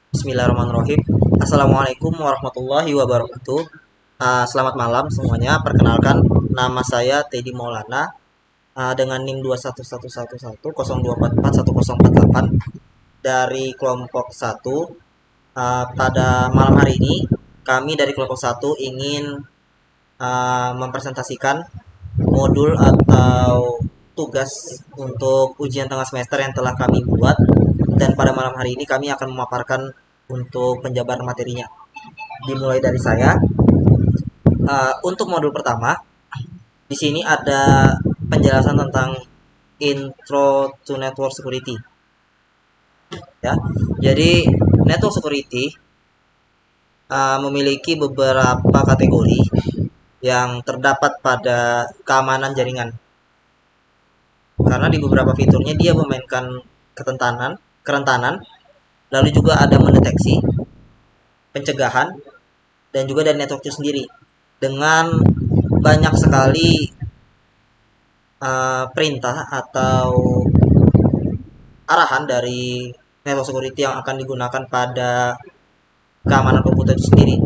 Bismillahirrahmanirrahim. Assalamualaikum warahmatullahi wabarakatuh. Selamat malam semuanya. Perkenalkan, nama saya Teddy Maulana dengan NIM 2111110244108 dari kelompok 1. Pada malam hari ini, kami dari kelompok 1 ingin mempresentasikan modul atau tugas untuk ujian tengah semester yang telah kami buat, dan pada malam hari ini kami akan memaparkan untuk penjabaran materinya. Dimulai dari saya. Untuk modul pertama, di sini ada penjelasan tentang intro to network security. Ya, jadi network security memiliki beberapa kategori yang terdapat pada keamanan jaringan. Karena di beberapa fiturnya dia memainkan kerentanan, lalu juga ada mendeteksi, pencegahan, dan juga dari network itu sendiri. Dengan banyak sekali perintah atau arahan dari network security yang akan digunakan pada keamanan komputer itu sendiri.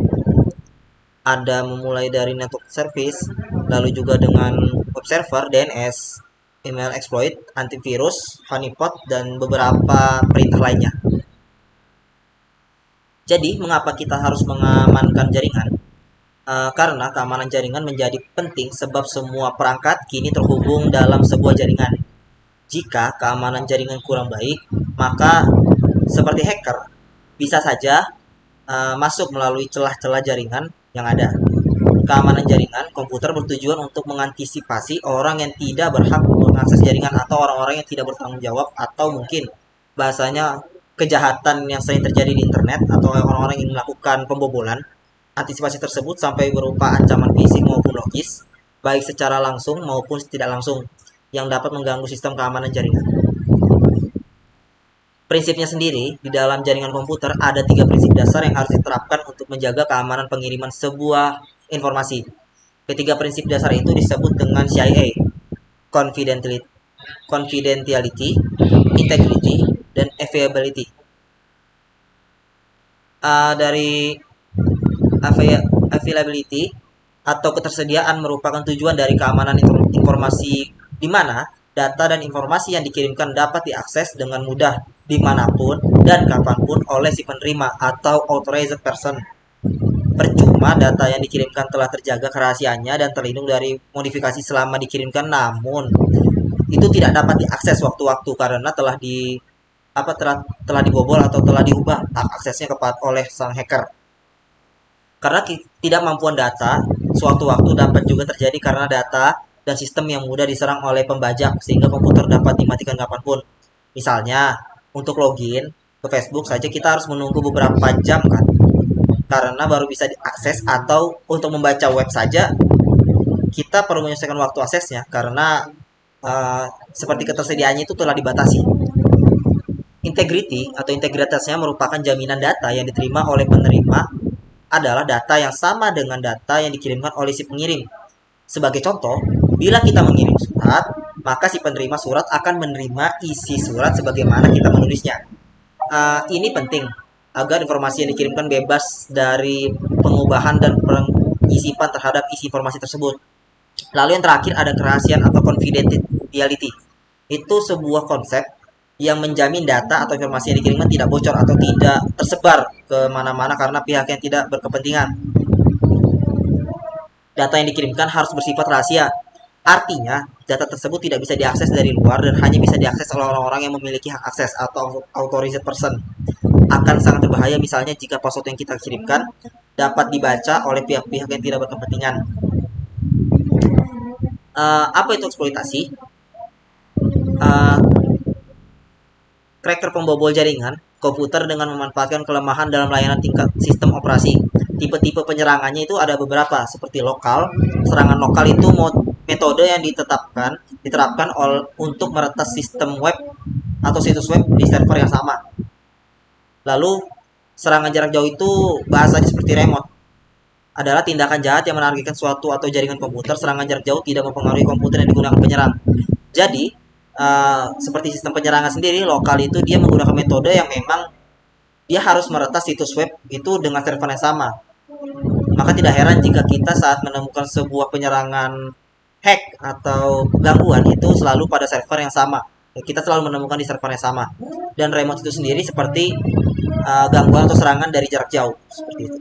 Ada memulai dari network service, lalu juga dengan web server, DNS, email exploit, antivirus, honeypot, dan beberapa perintah lainnya. Jadi, mengapa kita harus mengamankan jaringan? Karena keamanan jaringan menjadi penting sebab semua perangkat kini terhubung dalam sebuah jaringan. Jika keamanan jaringan kurang baik, maka seperti hacker bisa saja masuk melalui celah-celah jaringan yang ada. Keamanan jaringan komputer bertujuan untuk mengantisipasi orang yang tidak berhak mengakses jaringan atau orang-orang yang tidak bertanggung jawab, atau mungkin bahasanya kejahatan yang sering terjadi di internet atau orang-orang yang melakukan pembobolan. Antisipasi tersebut sampai berupa ancaman fisik maupun logis, baik secara langsung maupun tidak langsung, yang dapat mengganggu sistem keamanan jaringan. Prinsipnya sendiri, di dalam jaringan komputer ada 3 prinsip dasar yang harus diterapkan untuk menjaga keamanan pengiriman sebuah informasi. Ketiga prinsip dasar itu disebut dengan CIA: confidentiality, integrity, dan availability. Dari availability atau ketersediaan merupakan tujuan dari keamanan informasi, di mana data dan informasi yang dikirimkan dapat diakses dengan mudah dimanapun dan kapanpun oleh si penerima atau authorized person. Percuma data yang dikirimkan telah terjaga kerahasiaannya dan terlindung dari modifikasi selama dikirimkan, namun itu tidak dapat diakses waktu-waktu karena telah dibobol atau telah diubah aksesnya oleh sang hacker. Karena ketidakmampuan data, suatu waktu dapat juga terjadi karena data dan sistem yang mudah diserang oleh pembajak, sehingga komputer dapat dimatikan kapanpun. Misalnya, untuk login ke Facebook saja kita harus menunggu beberapa jam kan, karena baru bisa diakses, atau untuk membaca web saja kita perlu menyelesaikan waktu aksesnya, karena seperti ketersediaannya itu telah dibatasi. Integrity atau integritasnya merupakan jaminan data yang diterima oleh penerima adalah data yang sama dengan data yang dikirimkan oleh si pengirim. Sebagai contoh, bila kita mengirim surat, maka si penerima surat akan menerima isi surat sebagaimana kita menulisnya. Ini penting agar informasi yang dikirimkan bebas dari pengubahan dan pengisipan terhadap isi informasi tersebut. Lalu yang terakhir ada kerahasiaan atau confidentiality. Itu sebuah konsep yang menjamin data atau informasi yang dikirimkan tidak bocor atau tidak tersebar ke mana-mana karena pihak yang tidak berkepentingan. Data yang dikirimkan harus bersifat rahasia. Artinya, data tersebut tidak bisa diakses dari luar dan hanya bisa diakses oleh orang-orang yang memiliki hak akses atau authorized person. Akan sangat berbahaya misalnya jika password yang kita kirimkan dapat dibaca oleh pihak-pihak yang tidak berkepentingan. Apa itu eksploitasi? Cracker pembobol jaringan komputer dengan memanfaatkan kelemahan dalam layanan tingkat sistem operasi. Tipe-tipe penyerangannya itu ada beberapa, seperti lokal. Serangan lokal itu metode yang diterapkan untuk meretas sistem web atau situs web di server yang sama. Lalu, serangan jarak jauh itu bahasanya seperti remote. Adalah tindakan jahat yang menargetkan suatu atau jaringan komputer. Serangan jarak jauh tidak mempengaruhi komputer yang digunakan penyerang. Jadi, seperti sistem penyerangan sendiri, lokal itu dia menggunakan metode yang memang dia harus meretas situs web itu dengan server yang sama. Maka tidak heran jika kita saat menemukan sebuah penyerangan hack atau gangguan itu selalu pada server yang sama. Kita selalu menemukan di server yang sama. Dan remote itu sendiri seperti gangguan atau serangan dari jarak jauh seperti itu.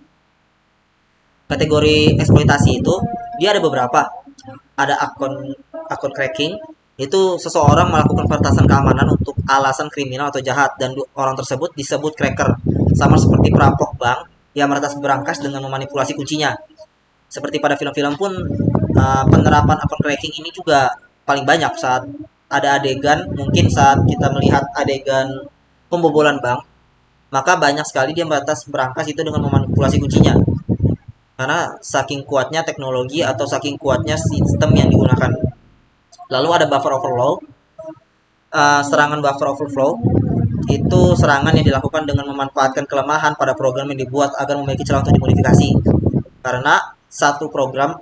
Kategori eksploitasi itu dia ada beberapa. Ada akun cracking, itu seseorang melakukan peretasan keamanan untuk alasan kriminal atau jahat dan orang tersebut disebut cracker. Sama seperti perampok bank yang meretas berangkas dengan memanipulasi kuncinya. Seperti pada film-film pun penerapan akun cracking ini juga paling banyak saat ada adegan, mungkin saat kita melihat adegan pembobolan bank, maka banyak sekali dia meretas berangkas itu dengan memanipulasi kuncinya. Karena saking kuatnya teknologi atau saking kuatnya sistem yang digunakan. Lalu ada buffer overflow. Serangan buffer overflow itu serangan yang dilakukan dengan memanfaatkan kelemahan pada program yang dibuat agar memiliki celah untuk dimodifikasi. Karena suatu program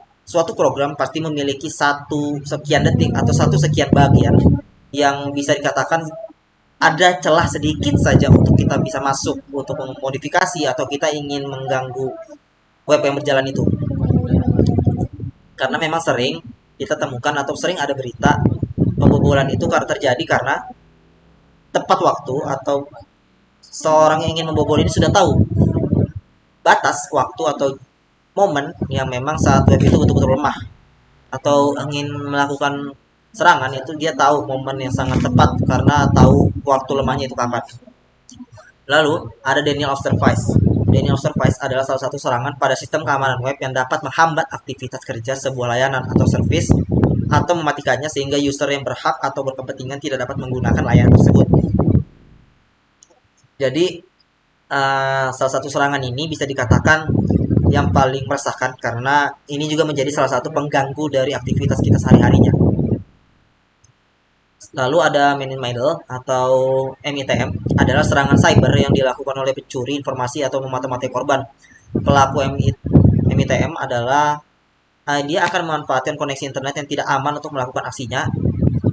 pasti memiliki satu sekian detik atau satu sekian bagian yang bisa dikatakan ada celah sedikit saja untuk kita bisa masuk untuk memodifikasi atau kita ingin mengganggu web yang berjalan itu. Karena memang sering kita temukan atau sering ada berita pembobolan itu terjadi karena tepat waktu atau seorang yang ingin membobol ini sudah tahu batas waktu atau momen yang memang saat web itu betul-betul lemah atau ingin melakukan serangan, itu dia tahu momen yang sangat tepat karena tahu waktu lemahnya itu kapan. Lalu ada denial of service. Denial of service adalah salah satu serangan pada sistem keamanan web yang dapat menghambat aktivitas kerja sebuah layanan atau service atau mematikannya sehingga user yang berhak atau berkepentingan tidak dapat menggunakan layanan tersebut. Jadi salah satu serangan ini bisa dikatakan yang paling meresahkan karena ini juga menjadi salah satu pengganggu dari aktivitas kita sehari-harinya. Lalu ada man in middle atau MITM adalah serangan cyber yang dilakukan oleh pencuri informasi atau memata-matai korban. Pelaku MITM adalah dia akan memanfaatkan koneksi internet yang tidak aman untuk melakukan aksinya,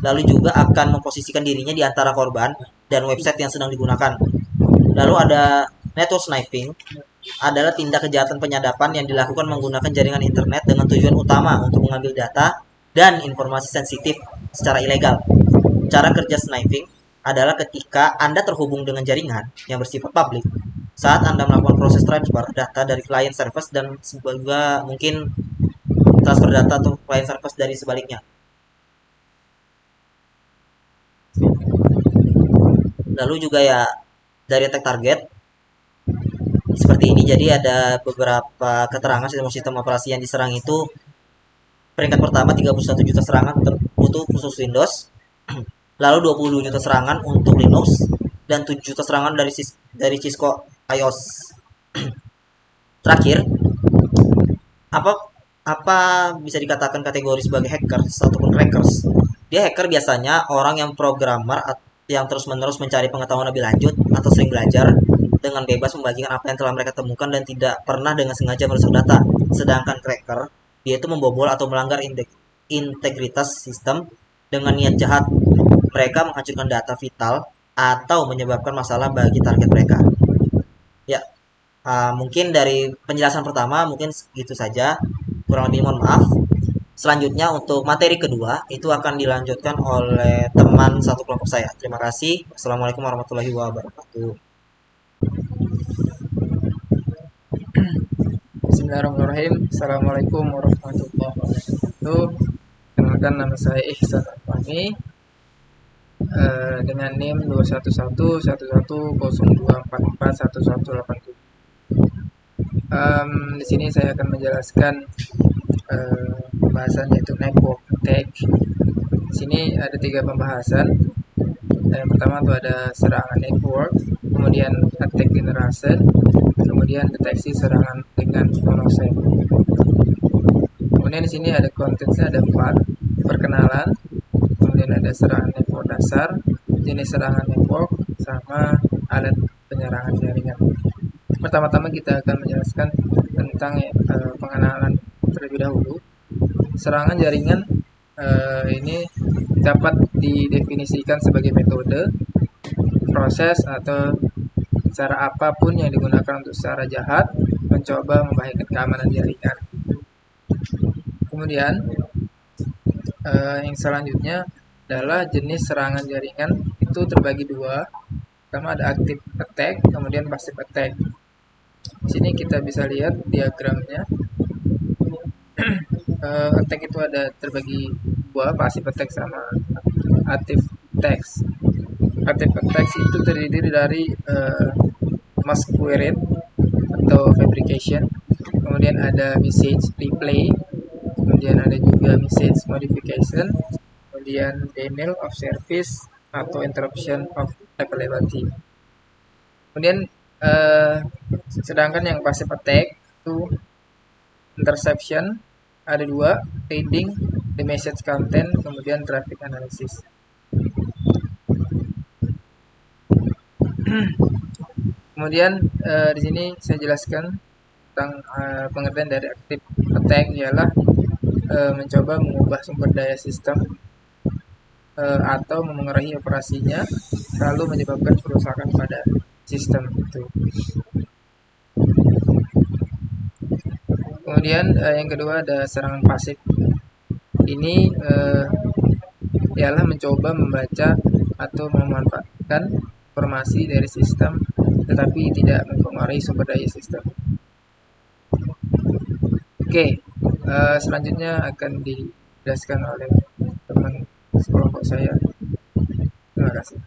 lalu juga akan memposisikan dirinya di antara korban dan website yang sedang digunakan. Lalu ada network sniping, adalah tindak kejahatan penyadapan yang dilakukan menggunakan jaringan internet dengan tujuan utama untuk mengambil data dan informasi sensitif secara ilegal. Cara kerja sniping adalah ketika Anda terhubung dengan jaringan yang bersifat publik saat Anda melakukan proses transfer data dari client service dan juga mungkin transfer data atau client service dari sebaliknya. Lalu juga ya dari attack target seperti ini. Jadi ada beberapa keterangan sistem operasi yang diserang itu. Peringkat pertama 31 juta serangan untuk khusus Windows, lalu 20 juta serangan untuk Linux, dan 7 juta serangan dari Cisco iOS. Terakhir, apa bisa dikatakan kategori sebagai hackers ataupun crackers? Dia hacker biasanya orang yang programmer yang terus-menerus mencari pengetahuan lebih lanjut atau sering belajar dengan bebas membagikan apa yang telah mereka temukan dan tidak pernah dengan sengaja merusak data. Sedangkan cracker, dia itu membobol atau melanggar integritas sistem dengan niat jahat. Mereka menghancurkan data vital atau menyebabkan masalah bagi target mereka. Ya, mungkin dari penjelasan pertama mungkin segitu saja. Kurang lebih mohon maaf. Selanjutnya untuk materi kedua itu akan dilanjutkan oleh teman satu kelompok saya. Terima kasih. Assalamualaikum warahmatullahi wabarakatuh. Bismillahirrahmanirrahim. Assalamualaikum warahmatullahi wabarakatuh. Kenalkan, nama saya Ihsan Afani dengan NIM 2111102441187. Di sini saya akan menjelaskan pembahasan yaitu network attack. Di sini ada 3 pembahasan. Yang pertama itu ada serangan network, kemudian attack generation, kemudian deteksi serangan dengan monosem. Kemudian di sini ada kontennya ada 4, perkenalan, kemudian ada serangan network dasar, jenis serangan network, sama alat penyerangan jaringan. Pertama-tama kita akan menjelaskan tentang pengenalan terlebih dahulu. Serangan jaringan ini dapat didefinisikan sebagai metode, proses, atau cara apapun yang digunakan untuk secara jahat mencoba membahayakan keamanan jaringan. Kemudian yang selanjutnya adalah jenis serangan jaringan itu terbagi dua. Pertama ada active attack, kemudian passive attack. Di sini kita bisa lihat diagramnya. Attack itu ada terbagi dua, passive attack sama active attacks. Active attacks itu terdiri dari masquerade atau fabrication, kemudian ada message replay, kemudian ada juga message modification, kemudian denial of service atau interruption of availability. Kemudian sedangkan yang passive attack itu interception, ada dua, reading the message content, kemudian traffic analysis. Kemudian di sini saya jelaskan tentang pengertian dari active attack ialah mencoba mengubah sumber daya sistem atau memengaruhi operasinya, lalu menyebabkan kerusakan pada sistem itu. Kemudian yang kedua ada serangan pasif. Ini ialah mencoba membaca atau memanfaatkan informasi dari sistem tetapi tidak mempengaruhi sumber daya sistem. Oke, selanjutnya akan dijelaskan oleh teman sekelompok saya. Terima kasih.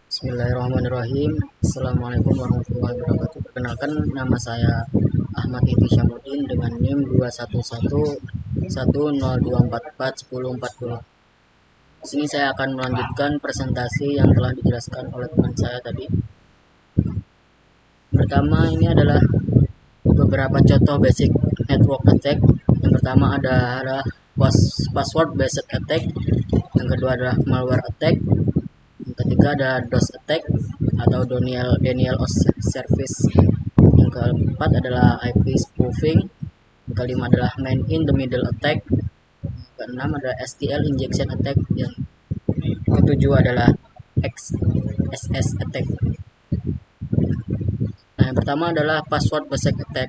Bismillahirrahmanirrahim. Assalamualaikum warahmatullahi wabarakatuh. Perkenalkan, nama saya Ahmad Iti Syamudin dengan NIM 21110244140. Di sini saya akan melanjutkan presentasi yang telah dijelaskan oleh teman saya tadi. Pertama, ini adalah beberapa contoh basic network attack. Yang pertama adalah password based attack, yang kedua adalah malware attack, yang ketiga ada DOS attack atau denial of service, yang keempat adalah IP spoofing, yang kelima adalah man in the middle attack, yang keenam adalah STL injection attack, yang ketujuh adalah XSS attack. Nah, yang pertama adalah password based attack.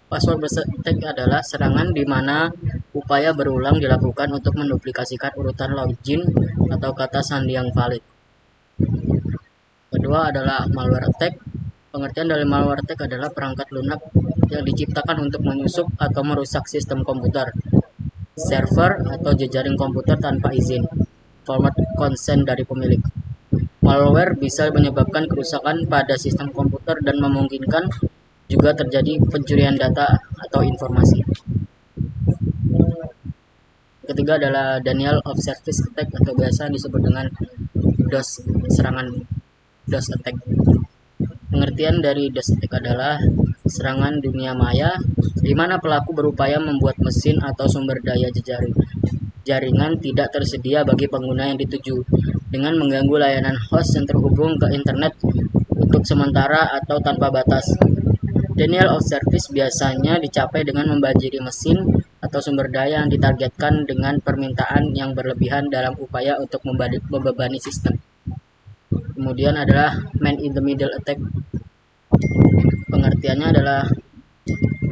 Password based attack adalah serangan di mana upaya berulang dilakukan untuk menduplikasikan urutan login atau kata sandi yang valid. Kedua adalah malware attack. Pengertian dari malware attack adalah perangkat lunak yang diciptakan untuk menyusup atau merusak sistem komputer, server, atau jejaring komputer tanpa izin, format consent dari pemilik. Malware bisa menyebabkan kerusakan pada sistem komputer dan memungkinkan juga terjadi pencurian data atau informasi. Ketiga adalah denial of service attack atau biasa disebut dengan DOS, serangan DOS attack. Pengertian dari DOS attack adalah serangan dunia maya di mana pelaku berupaya membuat mesin atau sumber daya jaringan tidak tersedia bagi pengguna yang dituju dengan mengganggu layanan host yang terhubung ke internet untuk sementara atau tanpa batas. Denial of service biasanya dicapai dengan membajiri mesin atau sumber daya yang ditargetkan dengan permintaan yang berlebihan dalam upaya untuk membebani sistem. Kemudian adalah man in the middle attack. Pengertiannya adalah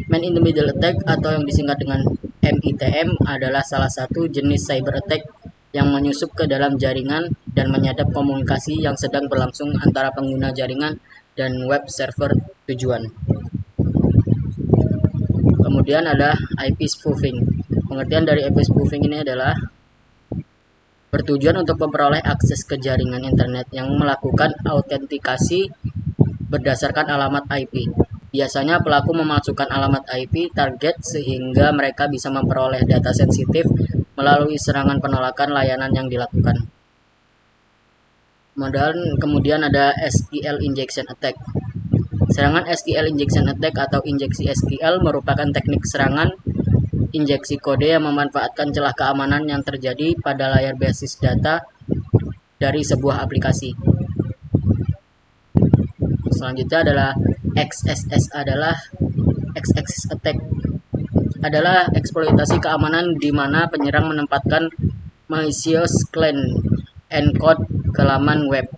man in the middle attack atau yang disingkat dengan MITM adalah salah satu jenis cyber attack yang menyusup ke dalam jaringan dan menyadap komunikasi yang sedang berlangsung antara pengguna jaringan dan web server tujuan. Kemudian ada IP spoofing. Pengertian dari IP spoofing ini adalah bertujuan untuk memperoleh akses ke jaringan internet yang melakukan autentikasi berdasarkan alamat IP. Biasanya pelaku memasukkan alamat IP target sehingga mereka bisa memperoleh data sensitif melalui serangan penolakan layanan yang dilakukan. Kemudian ada STL injection attack. Serangan STL injection attack atau injeksi STL merupakan teknik serangan injeksi kode yang memanfaatkan celah keamanan yang terjadi pada layar basis data dari sebuah aplikasi. Selanjutnya adalah XSS attack adalah eksploitasi keamanan di mana penyerang menempatkan malicious client encode ke laman web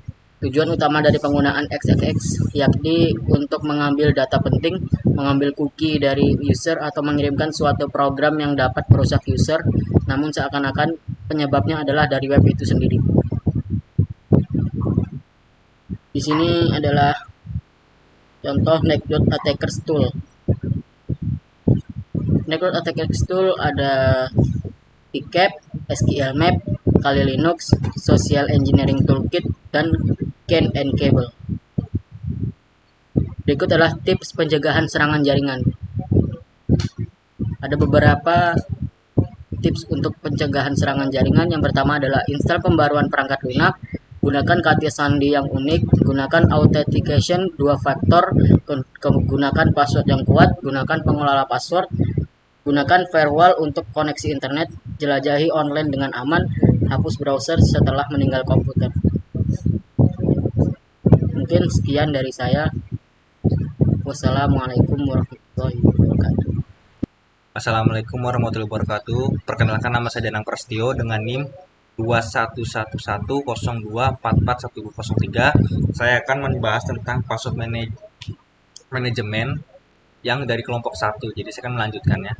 Tujuan utama dari penggunaan XXX yakni untuk mengambil data penting, mengambil cookie dari user atau mengirimkan suatu program yang dapat merusak user, namun seakan-akan penyebabnya adalah dari web itu sendiri. Di sini adalah contoh Network Attackers Tool. Network Attackers Tool ada PCAP, SQLmap, Kali Linux, Social Engineering Toolkit, dan CAN and Cable. Berikut adalah tips pencegahan serangan jaringan. Ada beberapa tips untuk pencegahan serangan jaringan. Yang pertama adalah install pembaruan perangkat lunak, gunakan kata sandi yang unik, gunakan authentication 2 faktor, gunakan password yang kuat, gunakan pengelola password, gunakan firewall untuk koneksi internet, jelajahi online dengan aman, hapus browser setelah meninggal komputer. Mungkin sekian dari saya. Wassalamualaikum warahmatullahi wabarakatuh. Assalamualaikum warahmatullahi wabarakatuh. Perkenalkan, nama saya Danang Prastio dengan NIM 211102441203. Saya akan membahas tentang password manajemen yang dari kelompok 1. Jadi saya akan melanjutkannya.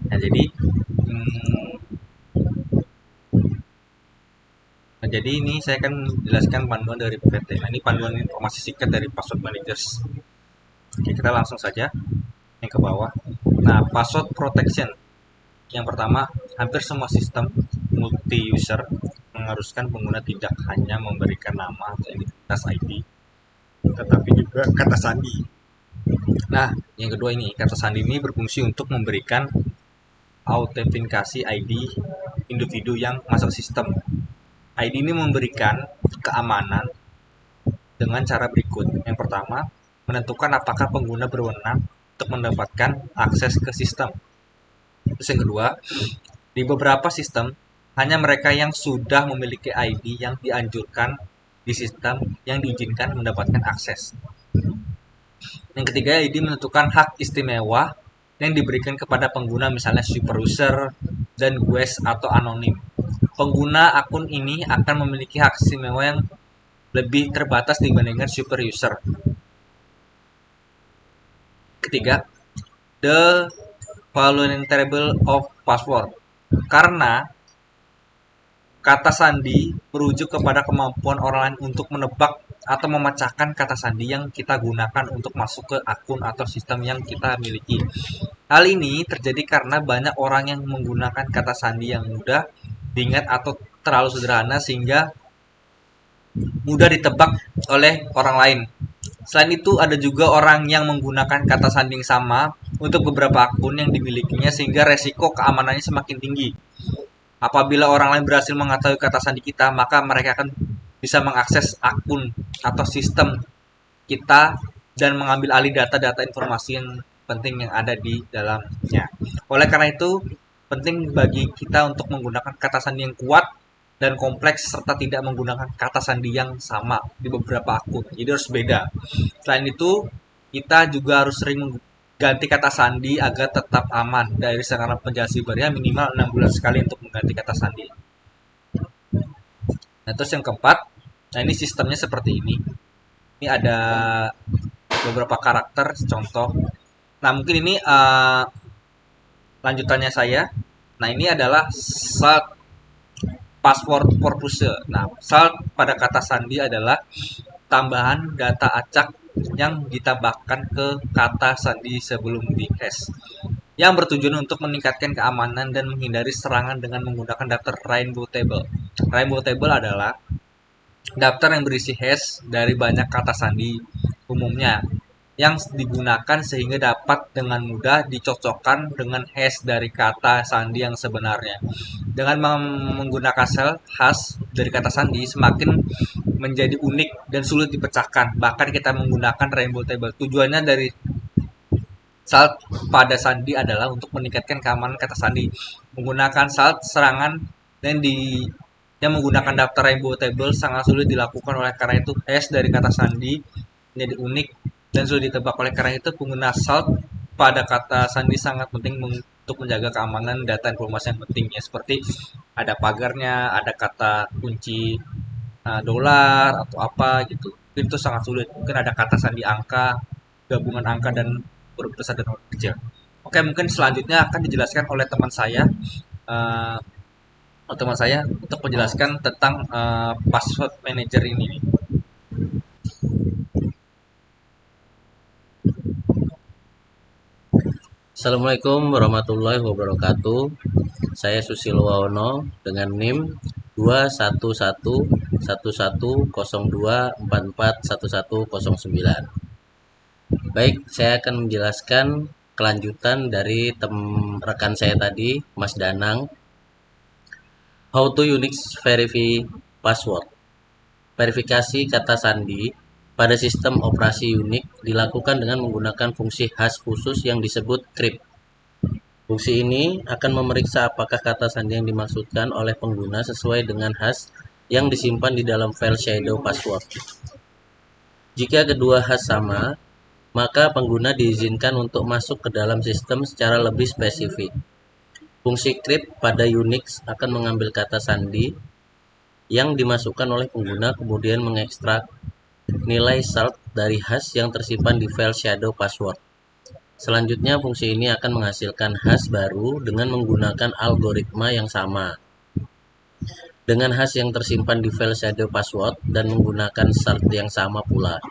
Nah, jadi ini saya akan menjelaskan panduan dari PPT. Nah, ini panduan informasi singkat dari password managers. Oke, kita langsung saja yang ke bawah. Nah, password protection. Yang pertama, hampir semua sistem multi-user mengharuskan pengguna tidak hanya memberikan nama atau identitas ID, tetapi juga kata sandi. Nah, yang kedua ini, kata sandi ini berfungsi untuk memberikan autentikasi ID individu yang masuk sistem. ID ini memberikan keamanan dengan cara berikut. Yang pertama, menentukan apakah pengguna berwenang untuk mendapatkan akses ke sistem. Terus yang kedua, di beberapa sistem, hanya mereka yang sudah memiliki ID yang dianjurkan di sistem yang diizinkan mendapatkan akses. Yang ketiga, ID menentukan hak istimewa yang diberikan kepada pengguna, misalnya super user dan guest atau anonim. Pengguna akun ini akan memiliki hak istimewa yang lebih terbatas dibandingkan super user. Ketiga, the vulnerable of password. Karena kata sandi merujuk kepada kemampuan orang lain untuk menebak atau memecahkan kata sandi yang kita gunakan untuk masuk ke akun atau sistem yang kita miliki. Hal ini terjadi karena banyak orang yang menggunakan kata sandi yang mudah diingat atau terlalu sederhana sehingga mudah ditebak oleh orang lain. Selain itu, ada juga orang yang menggunakan kata sandi yang sama untuk beberapa akun yang dimilikinya sehingga resiko keamanannya semakin tinggi. Apabila orang lain berhasil mengetahui kata sandi kita, maka mereka akan bisa mengakses akun atau sistem kita dan mengambil alih data-data informasi yang penting yang ada di dalamnya. Oleh karena itu, penting bagi kita untuk menggunakan kata sandi yang kuat dan kompleks serta tidak menggunakan kata sandi yang sama di beberapa akun. Jadi harus beda. Selain itu, kita juga harus sering mengganti kata sandi agar tetap aman dari serangan penjahat siber, ya minimal 6 bulan sekali untuk mengganti kata sandi. Nah, terus yang keempat, nah ini sistemnya seperti ini. Ini ada beberapa karakter contoh. Nah, mungkin ini lanjutannya saya. Nah, ini adalah salt password purpose. Nah, salt pada kata sandi adalah tambahan data acak yang ditambahkan ke kata sandi sebelum di-hash, yang bertujuan untuk meningkatkan keamanan dan menghindari serangan dengan menggunakan daftar rainbow table. Rainbow table adalah daftar yang berisi hash dari banyak kata sandi umumnya yang digunakan sehingga dapat dengan mudah dicocokkan dengan hash dari kata sandi yang sebenarnya. Dengan menggunakan sel hash dari kata sandi semakin menjadi unik dan sulit dipecahkan. Bahkan kita menggunakan rainbow table. Tujuannya dari salt pada sandi adalah untuk meningkatkan keamanan kata sandi. Menggunakan salt serangan yang menggunakan daftar rainbow table sangat sulit dilakukan, oleh karena itu hash dari kata sandi menjadi unik dan sulit ditebak. Oleh karena itu pengguna salt pada kata sandi sangat penting untuk menjaga keamanan data informasi yang penting, ya seperti ada pagarnya, ada kata kunci dolar atau apa gitu. itu sangat sulit. Mungkin ada kata sandi angka, gabungan angka dan huruf besar dan huruf kecil. Oke, mungkin selanjutnya akan dijelaskan oleh teman saya, eh, untuk menjelaskan tentang password manager ini. Assalamualaikum warahmatullahi wabarakatuh. Saya Susilo Wawono dengan NIM 2111102441109. Baik, saya akan menjelaskan kelanjutan dari rekan saya tadi, Mas Danang. How to Unix Verify Password. Verifikasi kata sandi pada sistem operasi Unix dilakukan dengan menggunakan fungsi hash khusus yang disebut crypt. Fungsi ini akan memeriksa apakah kata sandi yang dimaksudkan oleh pengguna sesuai dengan hash yang disimpan di dalam file shadow password. Jika kedua hash sama, maka pengguna diizinkan untuk masuk ke dalam sistem secara lebih spesifik. Fungsi crypt pada Unix akan mengambil kata sandi yang dimasukkan oleh pengguna, kemudian mengekstrak nilai salt dari hash yang tersimpan di file shadow password. Selanjutnya, fungsi ini akan menghasilkan hash baru dengan menggunakan algoritma yang sama. Dengan hash yang tersimpan di file shadow password dan menggunakan salt yang sama pula.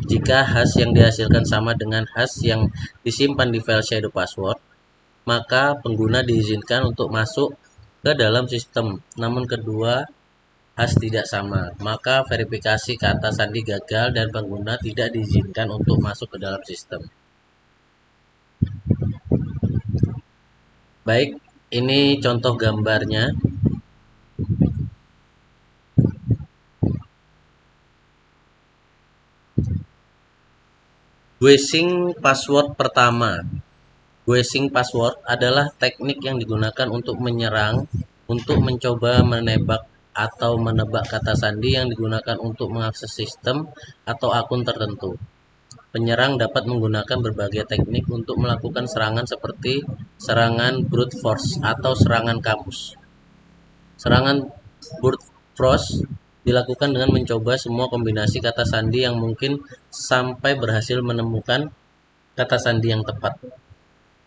Jika hash yang dihasilkan sama dengan hash yang disimpan di file shadow password, maka pengguna diizinkan untuk masuk ke dalam sistem. Namun kedua hash tidak sama, maka verifikasi kata sandi gagal dan pengguna tidak diizinkan untuk masuk ke dalam sistem. Baik, ini contoh gambarnya. Guessing password pertama. Guessing password adalah teknik yang digunakan untuk menyerang, untuk mencoba menebak atau menebak kata sandi yang digunakan untuk mengakses sistem atau akun tertentu. Penyerang dapat menggunakan berbagai teknik untuk melakukan serangan seperti serangan brute force atau serangan kamus. Serangan brute force dilakukan dengan mencoba semua kombinasi kata sandi yang mungkin sampai berhasil menemukan kata sandi yang tepat.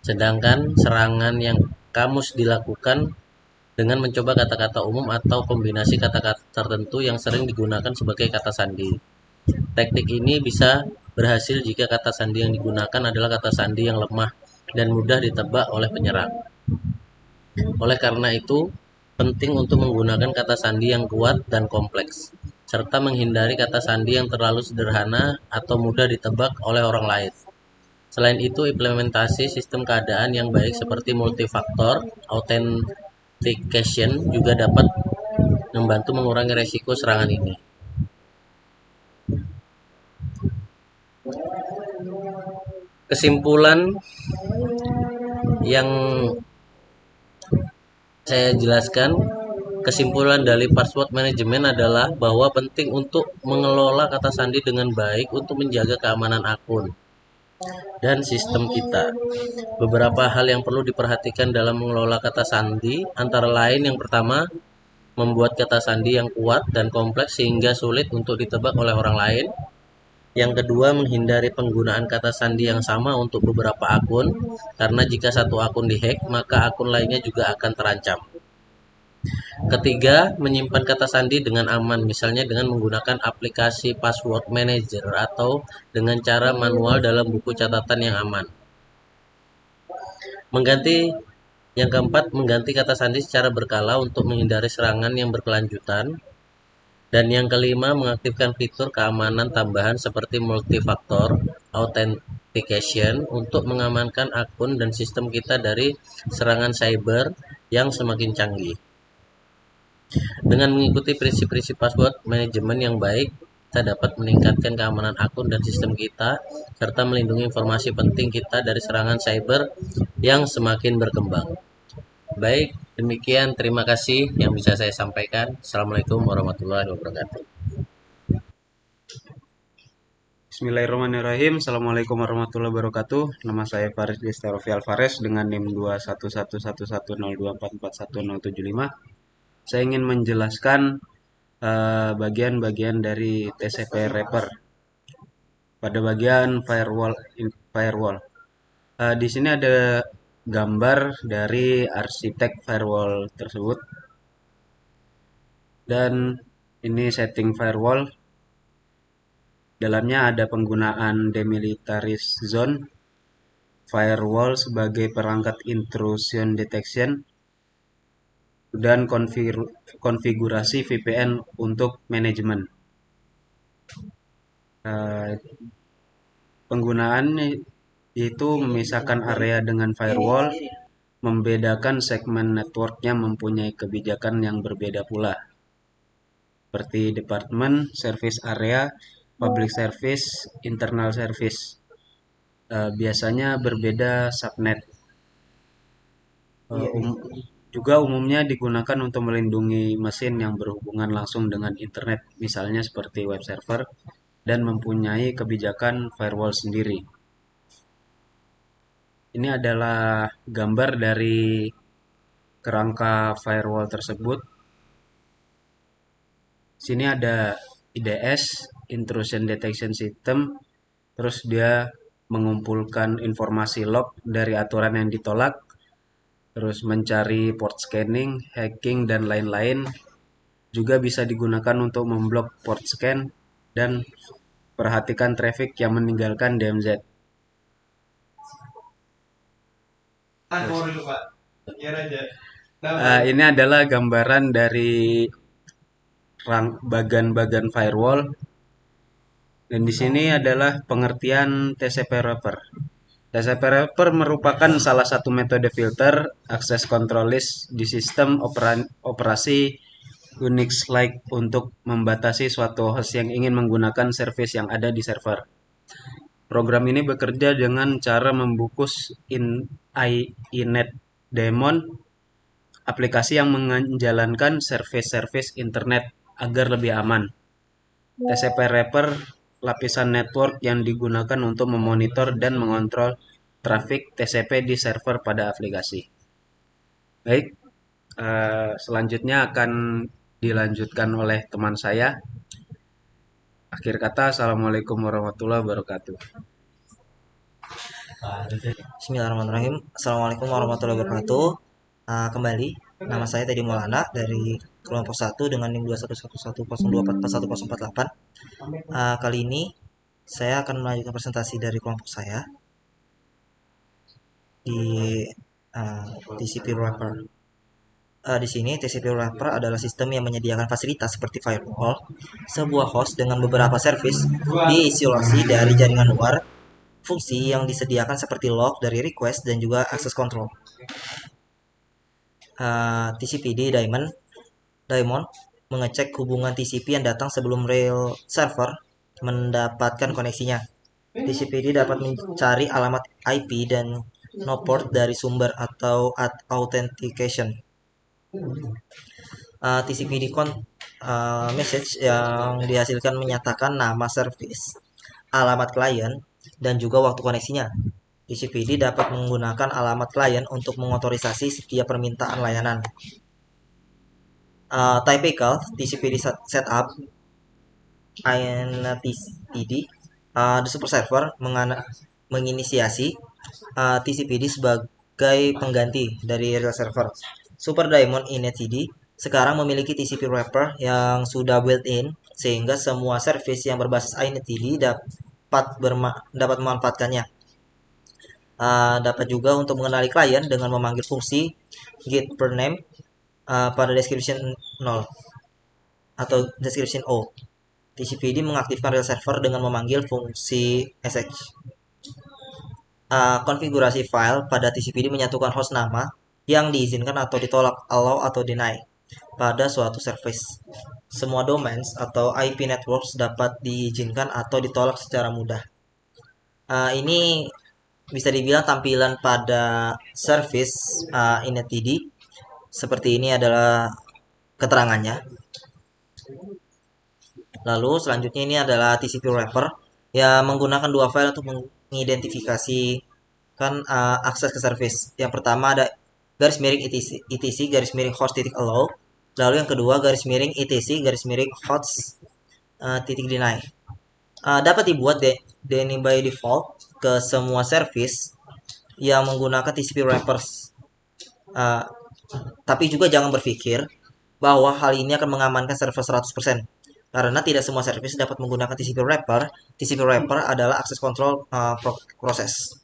Sedangkan serangan yang kamus dilakukan dengan mencoba kata-kata umum atau kombinasi kata-kata tertentu yang sering digunakan sebagai kata sandi. Teknik ini bisa berhasil jika kata sandi yang digunakan adalah kata sandi yang lemah dan mudah ditebak oleh penyerang. Oleh karena itu, penting untuk menggunakan kata sandi yang kuat dan kompleks, serta menghindari kata sandi yang terlalu sederhana atau mudah ditebak oleh orang lain. Selain itu, implementasi sistem keadaan yang baik seperti multifaktor authentication juga dapat membantu mengurangi resiko serangan ini. Kesimpulan yang saya jelaskan, kesimpulan dari password management adalah bahwa penting untuk mengelola kata sandi dengan baik untuk menjaga keamanan akun dan sistem kita. Beberapa hal yang perlu diperhatikan dalam mengelola kata sandi antara lain, yang pertama, membuat kata sandi yang kuat dan kompleks sehingga sulit untuk ditebak oleh orang lain. Yang kedua, menghindari penggunaan kata sandi yang sama untuk beberapa akun, karena jika satu akun dihack, maka akun lainnya juga akan terancam. Ketiga, menyimpan kata sandi dengan aman, misalnya dengan menggunakan aplikasi password manager atau dengan cara manual dalam buku catatan yang aman. Yang keempat, mengganti kata sandi secara berkala untuk menghindari serangan yang berkelanjutan. Dan yang kelima, mengaktifkan fitur keamanan tambahan seperti multifaktor authentication untuk mengamankan akun dan sistem kita dari serangan cyber yang semakin canggih. Dengan mengikuti prinsip-prinsip password manajemen yang baik, kita dapat meningkatkan keamanan akun dan sistem kita, serta melindungi informasi penting kita dari serangan cyber yang semakin berkembang. Baik, demikian, terima kasih yang bisa saya sampaikan. Assalamualaikum warahmatullahi wabarakatuh. Bismillahirrahmanirrahim. Assalamualaikum warahmatullahi wabarakatuh. Nama saya Faris Destarofi Alvarez dengan NIM 2111102441075. Saya ingin menjelaskan bagian-bagian dari TCP wrapper pada bagian firewall. Di sini ada gambar dari arsitek firewall tersebut, dan ini setting firewall. Dalamnya ada penggunaan demilitarized zone, firewall sebagai perangkat intrusion detection, dan konfigurasi VPN untuk manajemen. Penggunaan itu memisahkan area dengan firewall, membedakan segmen networknya mempunyai kebijakan yang berbeda pula, seperti department, service area, public service, internal service. Biasanya berbeda subnet. Juga umumnya digunakan untuk melindungi mesin yang berhubungan langsung dengan internet, misalnya seperti web server, dan mempunyai kebijakan firewall sendiri. Ini adalah gambar dari kerangka firewall tersebut. Sini ada IDS, Intrusion Detection System, terus dia mengumpulkan informasi log dari aturan yang ditolak, terus mencari port scanning, hacking, dan lain-lain. Juga bisa digunakan untuk memblok port scan dan perhatikan traffic yang meninggalkan DMZ. Ini adalah gambaran dari bagan-bagan firewall, dan di sini adalah pengertian TCP wrapper. TCP wrapper merupakan salah satu metode filter access control list di sistem operasi Unix-like untuk membatasi suatu host yang ingin menggunakan service yang ada di server. Program ini bekerja dengan cara membungkus iNet daemon, aplikasi yang menjalankan service-service internet agar lebih aman. TCP wrapper lapisan network yang digunakan untuk memonitor dan mengontrol trafik TCP di server pada aplikasi. Baik, selanjutnya akan dilanjutkan oleh teman saya. Akhir kata, Assalamualaikum warahmatullahi wabarakatuh. Bismillahirrahmanirrahim. Assalamualaikum warahmatullahi wabarakatuh. Kembali, nama saya Teddy Maulana dari kelompok 1 dengan NIM 211102441048. Kali ini saya akan melanjutkan presentasi dari kelompok saya di TCP wrapper. Di sini TCP wrapper adalah sistem yang menyediakan fasilitas seperti firewall, sebuah host dengan beberapa service diisolasi dari jaringan luar, fungsi yang disediakan seperti log dari request dan juga access control. TCPD daemon mengecek hubungan TCP yang datang sebelum real server mendapatkan koneksinya. TCPD dapat mencari alamat IP dan no port dari sumber atau authentication. TCPD message yang dihasilkan menyatakan nama service, alamat klien, dan juga waktu koneksinya. TCPD dapat menggunakan alamat klien untuk mengotorisasi setiap permintaan layanan. Typical TCPD setup INTCD, the super server menginisiasi TCPD sebagai pengganti dari real server. Super Daemon INetCD sekarang memiliki TCP wrapper yang sudah built-in, sehingga semua service yang berbasis INetCD dapat memanfaatkannya. Dapat juga untuk mengenali klien dengan memanggil fungsi get per name pada description 0 atau description O. TCPD mengaktifkan real server dengan memanggil fungsi sh. Konfigurasi file pada TCPD menyatukan host nama yang diizinkan atau ditolak, allow atau deny, pada suatu service. Semua domains atau IP networks dapat diizinkan atau ditolak secara mudah. Ini bisa dibilang tampilan pada service INetCD. Seperti ini adalah keterangannya. Lalu selanjutnya ini adalah TCP wrapper yang menggunakan dua file untuk mengidentifikasikan akses ke service. Yang pertama ada garis miring etc garis miring host titik allow, Lalu yang kedua garis miring etc garis miring host titik deny. Dapat dibuat deny by default ke semua service yang menggunakan TCP wrappers. Uh, tapi juga jangan berpikir bahwa hal ini akan mengamankan server 100%. Karena tidak semua service dapat menggunakan TCP wrapper. TCP wrapper adalah access control proses.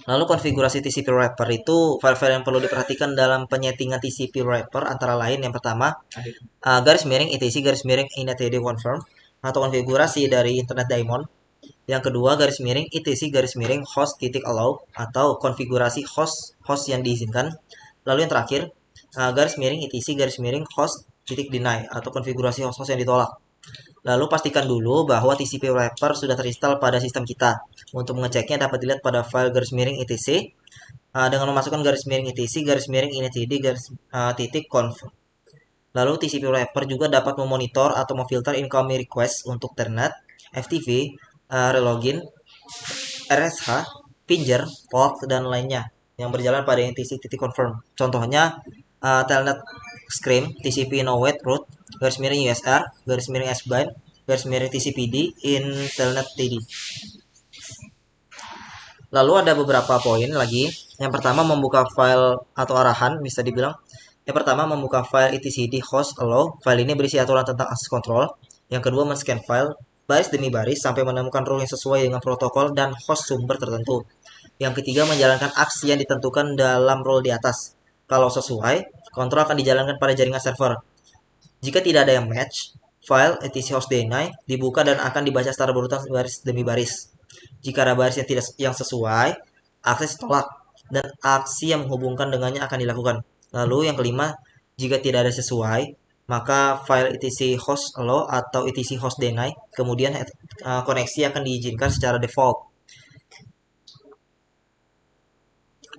Lalu konfigurasi TCP wrapper itu file-file yang perlu diperhatikan dalam penyetingan TCP wrapper antara lain yang pertama garis miring etc garis miring inetd confirm atau konfigurasi dari internet daemon. Yang kedua garis miring etc garis miring host titik allow atau konfigurasi host yang diizinkan. Lalu yang terakhir garis miring etc garis miring host titik deny atau konfigurasi host yang ditolak. Lalu pastikan dulu bahwa TCP wrapper sudah terinstall pada sistem kita. Untuk mengeceknya dapat dilihat pada file garis miring etc dengan memasukkan garis miring etc garis miring inetd garis titik conf. Lalu TCP wrapper juga dapat memonitor atau memfilter incoming request untuk Telnet, FTP, relogin, RSH, Pinger, POP, dan lainnya yang berjalan pada NTC titik confirm. Contohnya Telnet Scream, TCP no wait root, garis miring USR, garis miring S-bind, garis miring TCPD in Telnet TD. Lalu ada beberapa poin lagi. Yang pertama membuka file atau arahan, bisa dibilang. Yang pertama membuka file etcd host allow. File ini berisi aturan tentang access control. Yang kedua men-scan file baris demi baris sampai menemukan rule yang sesuai dengan protokol dan host sumber tertentu. Yang ketiga menjalankan aksi yang ditentukan dalam rule di atas. Kalau sesuai, kontrol akan dijalankan pada jaringan server. Jika tidak ada yang match, file etc host deny dibuka dan akan dibaca secara berurutan baris demi baris. Jika ada baris yang tidak yang sesuai, akses ditolak dan aksi yang menghubungkan dengannya akan dilakukan. Lalu yang kelima, jika tidak ada sesuai, maka file etc host allow atau etc host deny, kemudian koneksi akan diizinkan secara default.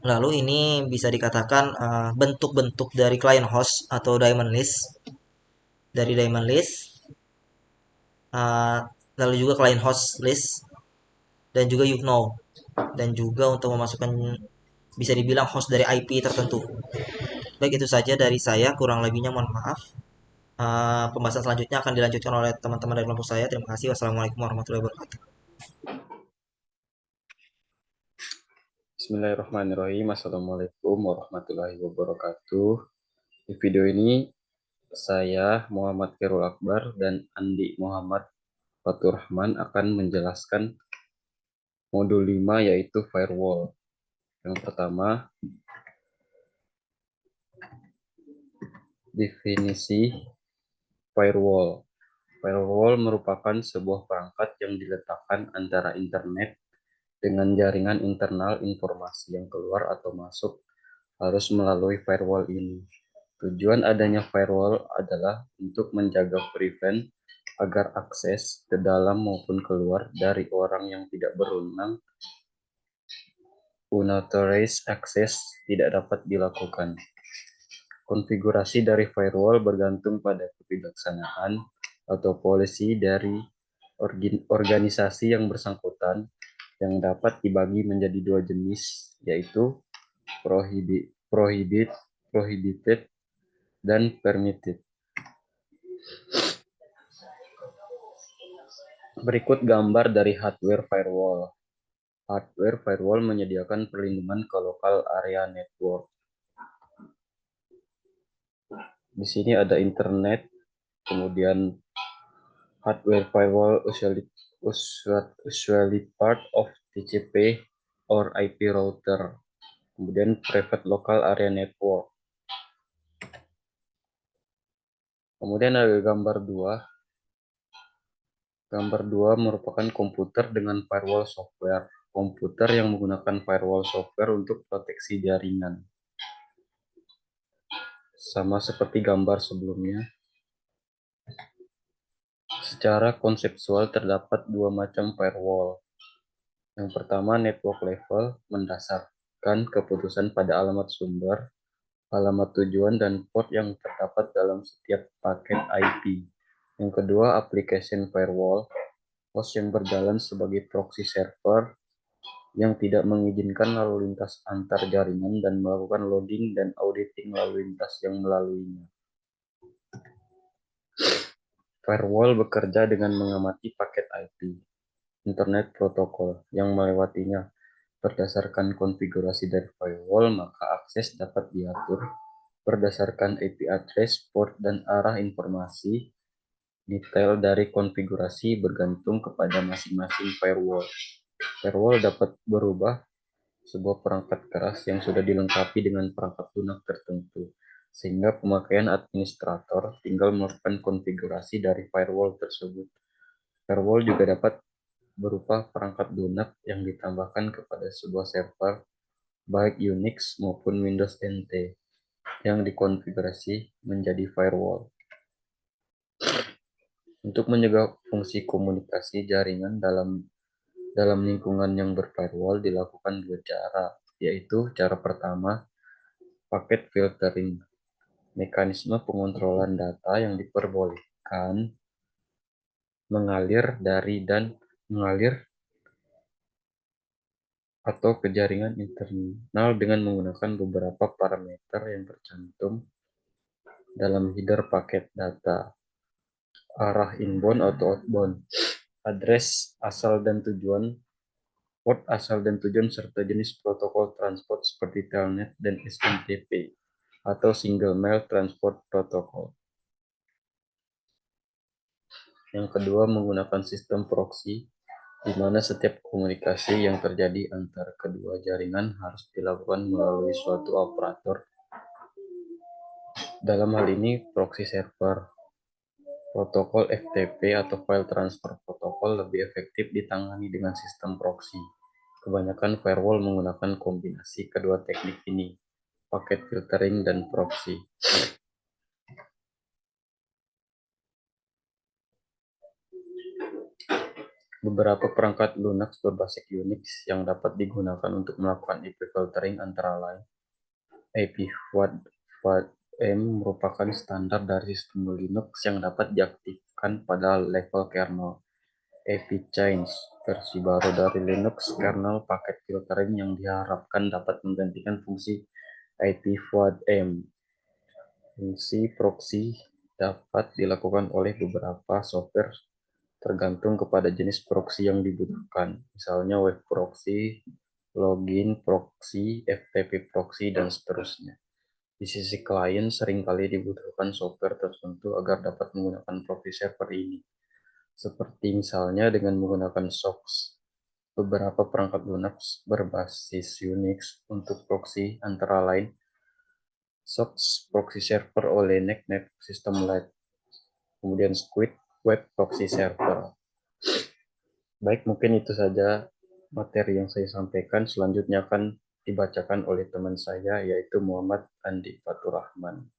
Lalu ini bisa dikatakan bentuk-bentuk dari client host atau daemon list. Dari daemon list, lalu juga client host list, dan juga you know. Dan juga untuk memasukkan bisa dibilang host dari IP tertentu. Baik, itu saja dari saya, kurang lebihnya mohon maaf. Pembahasan selanjutnya akan dilanjutkan oleh teman-teman dari kelompok saya. Terima kasih. Wassalamualaikum warahmatullahi wabarakatuh. Bismillahirrahmanirrahim. Assalamualaikum warahmatullahi wabarakatuh. Di video ini saya Muhammad Khairul Akbar dan Andi Muhammad Fatur Rahman akan menjelaskan modul 5 yaitu firewall. Yang pertama, definisi firewall. Firewall merupakan sebuah perangkat yang diletakkan antara internet dengan jaringan internal. Informasi yang keluar atau masuk harus melalui firewall ini. Tujuan adanya firewall adalah untuk menjaga prevent agar akses ke dalam maupun keluar dari orang yang tidak berwenang unauthorized access tidak dapat dilakukan. Konfigurasi dari firewall bergantung pada kebijaksanaan atau polisi dari organisasi yang bersangkutan yang dapat dibagi menjadi dua jenis, yaitu prohibited dan permitted. Berikut gambar dari hardware firewall. Hardware firewall menyediakan perlindungan ke local area network. Di sini ada internet, kemudian hardware firewall usually part of TCP or IP router. Kemudian private local area network. Kemudian ada gambar 2. Gambar 2 merupakan komputer dengan firewall software. Komputer yang menggunakan firewall software untuk proteksi jaringan. Sama seperti gambar sebelumnya. Secara konseptual terdapat dua macam firewall. Yang pertama, network level mendasarkan keputusan pada alamat sumber, alamat tujuan, dan port yang terdapat dalam setiap paket IP. Yang kedua, application firewall, host yang berjalan sebagai proxy server yang tidak mengizinkan lalu lintas antar jaringan dan melakukan loading dan auditing lalu lintas yang melaluinya. Firewall bekerja dengan mengamati paket IP, Internet Protocol, yang melewatinya. Berdasarkan konfigurasi dari firewall, maka akses dapat diatur berdasarkan IP address, port, dan arah informasi. Detail dari konfigurasi bergantung kepada masing-masing firewall. Firewall dapat berubah sebuah perangkat keras yang sudah dilengkapi dengan perangkat lunak tertentu, sehingga pemakaian administrator tinggal melakukan konfigurasi dari firewall tersebut. Firewall juga dapat berupa perangkat lunak yang ditambahkan kepada sebuah server, baik Unix maupun Windows NT, yang dikonfigurasi menjadi firewall. Untuk mencegah fungsi komunikasi jaringan dalam lingkungan yang berfirewall dilakukan dua cara, yaitu cara pertama, paket filtering, mekanisme pengontrolan data yang diperbolehkan mengalir dari dan mengalir atau ke jaringan internal dengan menggunakan beberapa parameter yang tercantum dalam header paket data, arah inbound atau outbound, address asal dan tujuan, port asal dan tujuan, serta jenis protokol transport seperti Telnet dan SMTP atau Single Mail Transport Protocol. Yang kedua, menggunakan sistem proxy, di mana setiap komunikasi yang terjadi antara kedua jaringan harus dilakukan melalui suatu operator. Dalam hal ini, proxy server. Protokol FTP atau File Transfer Protocol lebih efektif ditangani dengan sistem proxy. Kebanyakan firewall menggunakan kombinasi kedua teknik ini, paket filtering dan proxy. Beberapa perangkat Linux berbasis Unix yang dapat digunakan untuk melakukan IP filtering antara lain ipFOAD-M merupakan standar dari sistem Linux yang dapat diaktifkan pada level kernel. ipChange, versi baru dari Linux kernel paket filtering yang diharapkan dapat menggantikan fungsi ipFOAD-M. Fungsi proxy dapat dilakukan oleh beberapa software tergantung kepada jenis proxy yang dibutuhkan, misalnya web proxy, login proxy, FTP proxy, dan seterusnya. Di sisi klien, seringkali dibutuhkan software tertentu agar dapat menggunakan proxy server ini, seperti misalnya dengan menggunakan SOX. Beberapa perangkat Linux berbasis Unix untuk proxy antara lain SOX Proxy Server oleh NetNet System Lite, kemudian Squid Web Proxy Server. Baik, mungkin itu saja materi yang saya sampaikan. Selanjutnya akan dibacakan oleh teman saya, yaitu Muhammad Andi Faturrahman.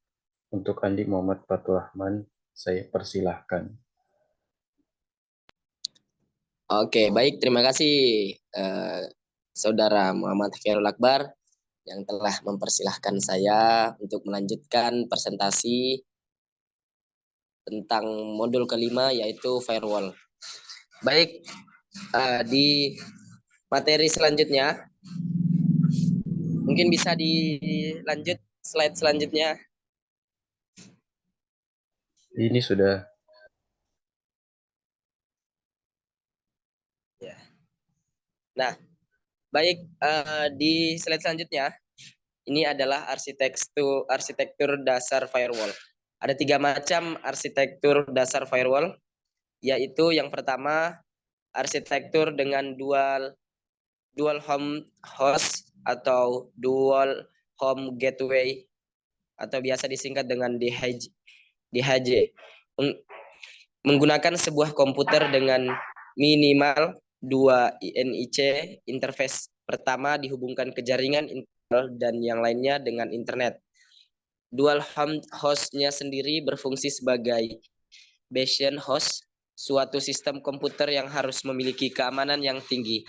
Untuk Andi Muhammad Faturrahman, saya persilahkan. Oke, baik. Terima kasih Saudara Muhammad Khairul Akbar yang telah mempersilahkan saya untuk melanjutkan presentasi tentang modul kelima, yaitu firewall. Baik, di materi selanjutnya, mungkin bisa dilanjut slide selanjutnya. Ini sudah. Ya. Nah, baik, di slide selanjutnya, ini adalah arsitektur dasar firewall. Ada 3 macam arsitektur dasar firewall, yaitu yang pertama, arsitektur dengan dual home host atau dual home gateway atau biasa disingkat dengan DHJ. Menggunakan sebuah komputer dengan minimal 2 INIC, interface pertama dihubungkan ke jaringan internal dan yang lainnya dengan internet. Dual home host-nya sendiri berfungsi sebagai bastion host, suatu sistem komputer yang harus memiliki keamanan yang tinggi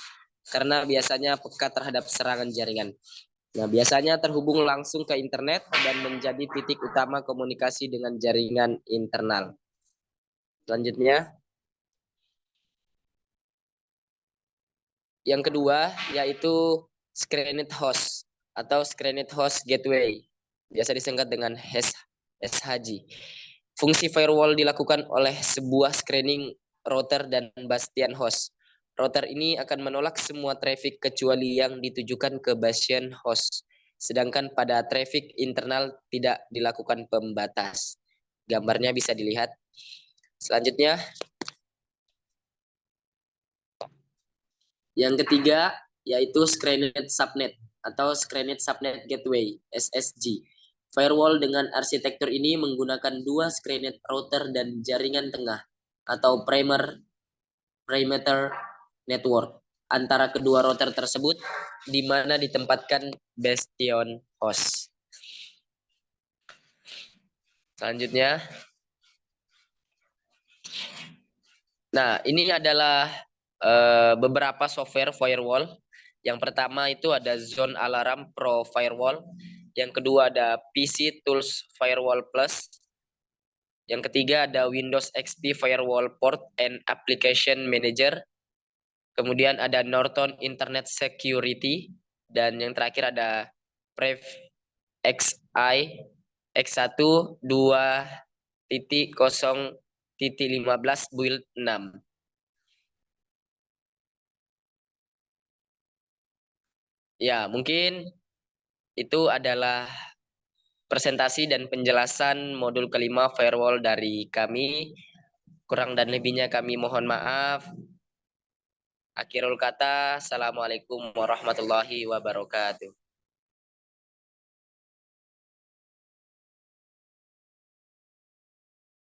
karena biasanya peka terhadap serangan jaringan. Nah, biasanya terhubung langsung ke internet dan menjadi titik utama komunikasi dengan jaringan internal. Selanjutnya, Yang kedua yaitu Screened Host atau Screened Host Gateway, biasa disingkat dengan SHG. Fungsi firewall dilakukan oleh sebuah screening router dan bastion host. Router ini akan menolak semua traffic kecuali yang ditujukan ke bastion host. Sedangkan pada traffic internal tidak dilakukan pembatas. Gambarnya bisa dilihat. Selanjutnya, yang ketiga yaitu Screened Subnet atau Screened Subnet Gateway (SSG). Firewall dengan arsitektur ini menggunakan dua screened router dan jaringan tengah atau perimeter network antara kedua router tersebut, di mana ditempatkan bastion host. Selanjutnya, nah ini adalah beberapa software firewall. Yang pertama itu ada Zone Alarm Pro Firewall. Yang kedua ada PC Tools Firewall Plus. Yang ketiga ada Windows XP Firewall Port and Application Manager. Kemudian ada Norton Internet Security. Dan yang terakhir ada Prev XI X1 2.0.15 build 6. Ya, mungkin itu adalah presentasi dan penjelasan modul kelima firewall dari kami. Kurang dan lebihnya kami mohon maaf. Akhirul kata, Assalamualaikum warahmatullahi wabarakatuh.